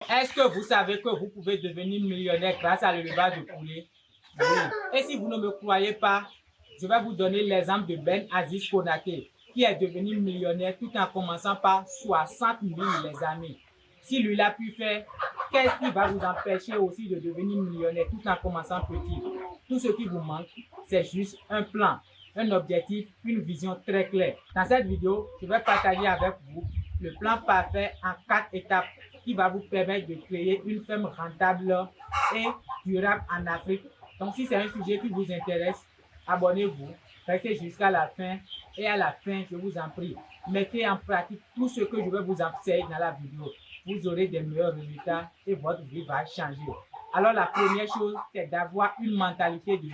Est-ce que vous savez que vous pouvez devenir millionnaire grâce à l'élevage de poulets? Oui. Et si vous ne me croyez pas, je vais vous donner l'exemple de Ben Aziz Konaté, qui est devenu millionnaire tout en commençant par 60 000, les amis. Si lui l'a pu faire, qu'est-ce qui va vous empêcher aussi de devenir millionnaire tout en commençant petit? Tout ce qui vous manque, c'est juste un plan, un objectif, une vision très claire. Dans cette vidéo, je vais partager avec vous le plan parfait en 4 étapes qui va vous permettre de créer une ferme rentable et durable en Afrique. Donc, si c'est un sujet qui vous intéresse, abonnez-vous, restez jusqu'à la fin et à la fin, je vous en prie, mettez en pratique tout ce que je vais vous enseigner dans la vidéo. Vous aurez des meilleurs résultats et votre vie va changer. Alors, la première chose, c'est d'avoir une mentalité de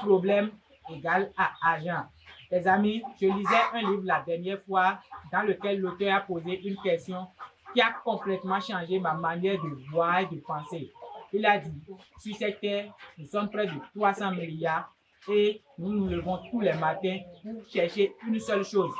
problème égal à argent. Les amis, je lisais un livre la dernière fois dans lequel l'auteur a posé une question qui a complètement changé ma manière de voir et de penser. Il a dit, sur cette terre, nous sommes près de 300 milliards et nous nous levons tous les matins pour chercher une seule chose,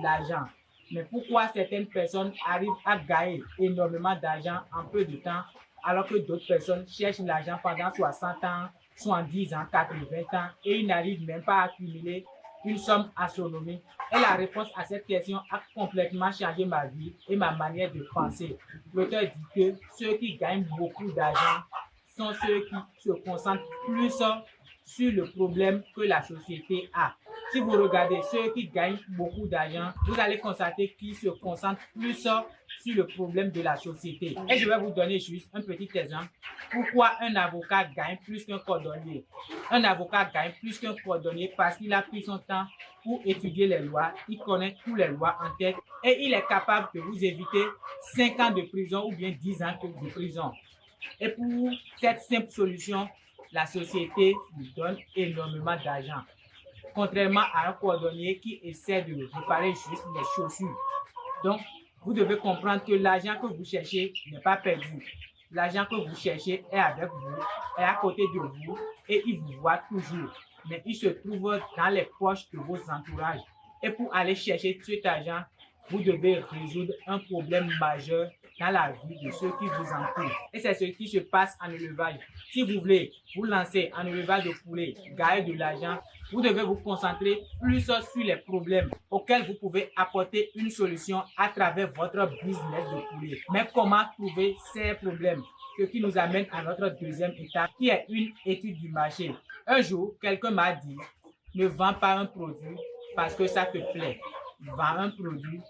l'argent. Mais pourquoi certaines personnes arrivent à gagner énormément d'argent en peu de temps alors que d'autres personnes cherchent l'argent pendant 60 ans, 70 ans, 80 ans et ils n'arrivent même pas à accumuler une somme astronomique? Et la réponse à cette question a complètement changé ma vie et ma manière de penser. L'auteur dit que ceux qui gagnent beaucoup d'argent sont ceux qui se concentrent plus sur le problème que la société a. Si vous regardez ceux qui gagnent beaucoup d'argent, vous allez constater qu'ils se concentrent plus sur le problème de la société. Et je vais vous donner juste un petit exemple. Pourquoi un avocat gagne plus qu'un cordonnier? Un avocat gagne plus qu'un cordonnier parce qu'il a pris son temps pour étudier les lois, il connaît toutes les lois en tête et il est capable de vous éviter 5 ans de prison ou bien 10 ans de prison. Et pour cette simple solution, la société lui donne énormément d'argent. Contrairement à un cordonnier qui essaie de réparer juste les chaussures. Donc, vous devez comprendre que l'argent que vous cherchez n'est pas perdu. L'argent que vous cherchez est avec vous, est à côté de vous et il vous voit toujours. Mais il se trouve dans les poches de vos entourages. Et pour aller chercher cet argent, vous devez résoudre un problème majeur dans la vie de ceux qui vous entourent. Et c'est ce qui se passe en élevage. Si vous voulez vous lancer en élevage de poulets, gagner de l'argent, vous devez vous concentrer plus sur les problèmes auxquels vous pouvez apporter une solution à travers votre business de poulet. Mais comment trouver ces problèmes? Ce qui nous amène à notre deuxième étape, qui est une étude du marché. Un jour, quelqu'un m'a dit, ne vends pas un produit parce que ça te plaît. Vends un produit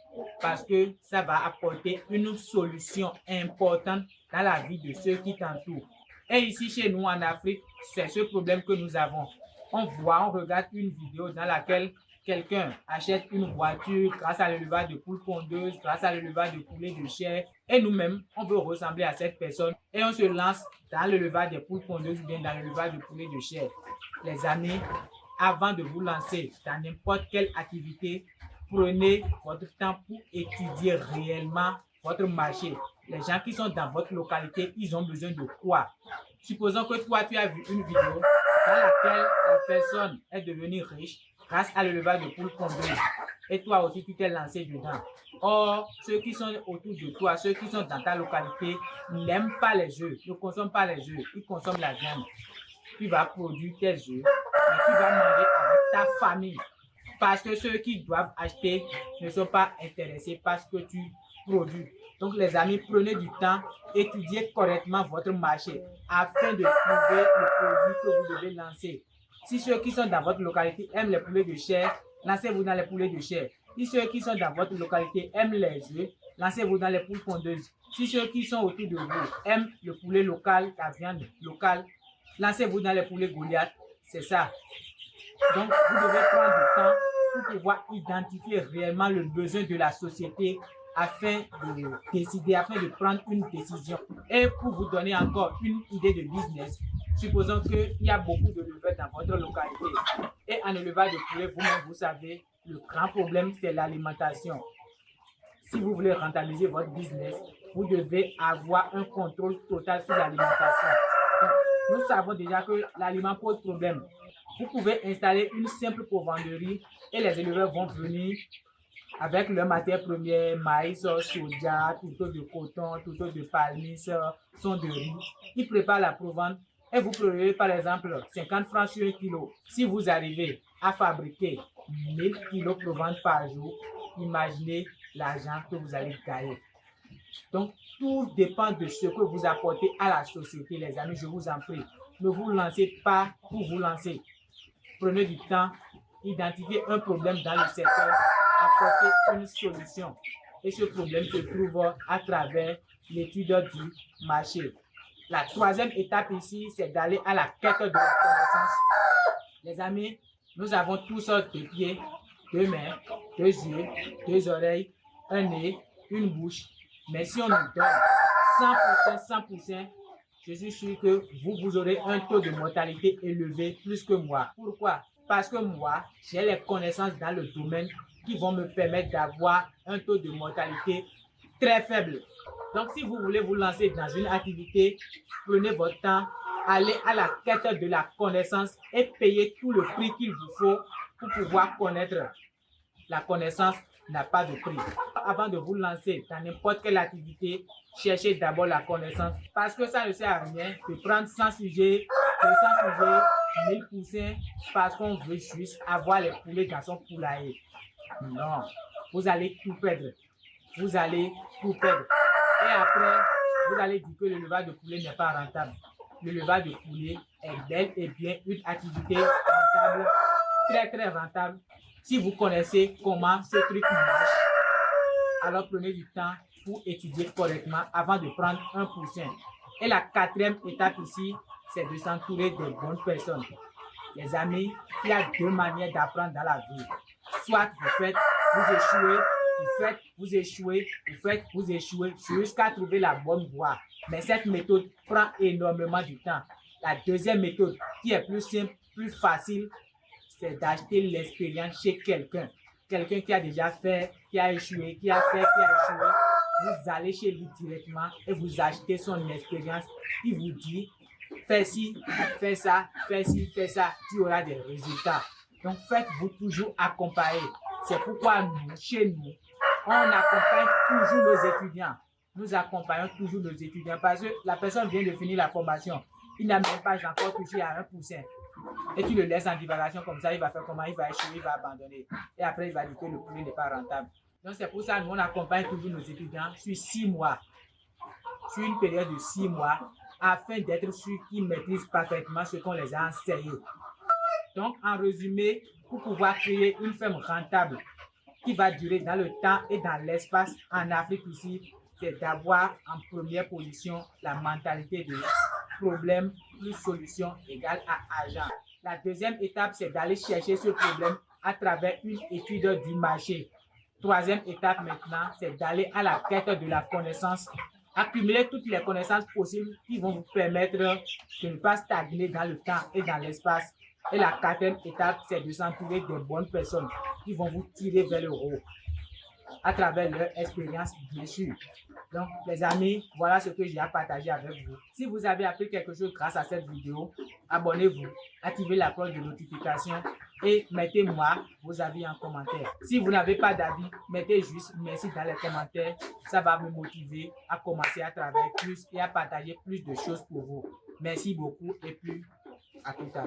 parce que ça va apporter une solution importante dans la vie de ceux qui t'entourent. Et ici, chez nous en Afrique, c'est ce problème que nous avons. On regarde une vidéo dans laquelle quelqu'un achète une voiture grâce à l'élevage de poules pondeuses, grâce à l'élevage de poulets de chair. Et nous-mêmes, on veut ressembler à cette personne et on se lance dans l'élevage des poules pondeuses ou bien dans l'élevage de poulets de chair. Les amis, avant de vous lancer dans n'importe quelle activité, prenez votre temps pour étudier réellement votre marché. Les gens qui sont dans votre localité, ils ont besoin de quoi? Supposons que toi, tu as vu une vidéo dans laquelle la personne est devenue riche grâce à l'élevage de poules pondeuses. Et toi aussi, tu t'es lancé dedans. Or, ceux qui sont autour de toi, ceux qui sont dans ta localité, n'aiment pas les œufs, ne consomment pas les œufs, ils consomment la viande. Tu vas produire tes œufs, mais tu vas manger avec ta famille. Parce que ceux qui doivent acheter ne sont pas intéressés par ce que tu produis. Donc les amis, prenez du temps, étudiez correctement votre marché afin de trouver le produit que vous devez lancer. Si ceux qui sont dans votre localité aiment les poulets de chair, lancez-vous dans les poulets de chair. Si ceux qui sont dans votre localité aiment les œufs, lancez-vous dans les poules pondeuses. Si ceux qui sont autour de vous aiment le poulet local, la viande locale, lancez-vous dans les poulets Goliath. C'est ça. Donc, vous devez prendre du temps pour pouvoir identifier réellement le besoin de la société afin de décider, afin de prendre une décision. Et pour vous donner encore une idée de business, supposons qu'il y a beaucoup de d'éleveurs dans votre localité. Et en élevage de poulet, vous-même, vous savez, le grand problème, c'est l'alimentation. Si vous voulez rentabiliser votre business, vous devez avoir un contrôle total sur l'alimentation. Nous savons déjà que l'aliment pose problème. Vous pouvez installer une simple provenderie et les éleveurs vont venir avec leurs matières premières, maïs, soja, tourteaux de coton, tourteaux de palmis, son de riz. Ils préparent la provente et vous prenez par exemple 50 francs sur 1 kilo. Si vous arrivez à fabriquer 1000 kilos de provente par jour, imaginez l'argent que vous allez gagner. Donc, tout dépend de ce que vous apportez à la société, les amis, je vous en prie. Ne vous lancez pas pour vous lancer. Prenez du temps, identifiez un problème dans le secteur, apportez une solution. Et ce problème se trouve à travers l'étude du marché. La troisième étape ici, c'est d'aller à la quête de la connaissance. Les amis, nous avons tous deux pieds, deux mains, deux yeux, deux oreilles, un nez, une bouche. Mais si on nous donne 100%, je suis sûr que vous aurez un taux de mortalité élevé plus que moi. Pourquoi? Parce que moi, j'ai les connaissances dans le domaine qui vont me permettre d'avoir un taux de mortalité très faible. Donc, si vous voulez vous lancer dans une activité, prenez votre temps, allez à la quête de la connaissance et payez tout le prix qu'il vous faut pour pouvoir connaître. La connaissance n'a pas de prix. Avant de vous lancer dans n'importe quelle activité, cherchez d'abord la connaissance parce que ça ne sert à rien de prendre 100 sujets, 200 sujets, 1000 poussins parce qu'on veut juste avoir les poulets dans son poulailler. Non, vous allez tout perdre. Vous allez tout perdre. Et après, vous allez dire que l'élevage de poulet n'est pas rentable. L'élevage de poulet est bel et bien une activité rentable, très rentable. Si vous connaissez comment ce truc marche, alors prenez du temps pour étudier correctement avant de prendre un poussin. Et la quatrième étape ici, c'est de s'entourer de bonnes personnes. Les amis, il y a deux manières d'apprendre dans la vie. Soit vous faites, vous échouez, vous faites, vous échouez, vous faites, vous échouez, jusqu'à trouver la bonne voie. Mais cette méthode prend énormément du temps. La deuxième méthode, qui est plus simple, plus facile, c'est d'acheter l'expérience chez quelqu'un. Quelqu'un qui a déjà fait, qui a échoué, qui a fait, qui a échoué. Vous allez chez lui directement et vous achetez son expérience. Il vous dit, fais ci, fais ça, fais ci, fais ça. Tu auras des résultats. Donc, faites-vous toujours accompagner. C'est pourquoi nous, chez nous, on accompagne toujours nos étudiants. Nous accompagnons toujours nos étudiants parce que la personne vient de finir la formation. Il n'a même pas encore touché à un poussin. Et tu le laisses en divagation comme ça, il va faire comment? Il va échouer, il va abandonner. Et après, il va dire que le poulet n'est pas rentable. Donc, c'est pour ça que nous, on accompagne toujours nos étudiants sur 6 mois. Sur une période de 6 mois, afin d'être sûr qu'ils maîtrisent parfaitement ce qu'on les a enseigné. Donc, en résumé, pour pouvoir créer une ferme rentable qui va durer dans le temps et dans l'espace en Afrique ici, c'est d'avoir en première position la mentalité de problème plus solution égale à argent. La deuxième étape, c'est d'aller chercher ce problème à travers une étude du marché. Troisième étape maintenant, c'est d'aller à la quête de la connaissance. Accumuler toutes les connaissances possibles qui vont vous permettre de ne pas stagner dans le temps et dans l'espace. Et la quatrième étape, c'est de s'entourer de bonnes personnes qui vont vous tirer vers le haut à travers leur expérience, bien sûr. Donc, les amis, voilà ce que j'ai à partager avec vous. Si vous avez appris quelque chose grâce à cette vidéo, abonnez-vous, activez la cloche de notification et mettez-moi vos avis en commentaire. Si vous n'avez pas d'avis, mettez juste merci dans les commentaires. Ça va me motiver à commencer à travailler plus et à partager plus de choses pour vous. Merci beaucoup et puis à tout à l'heure.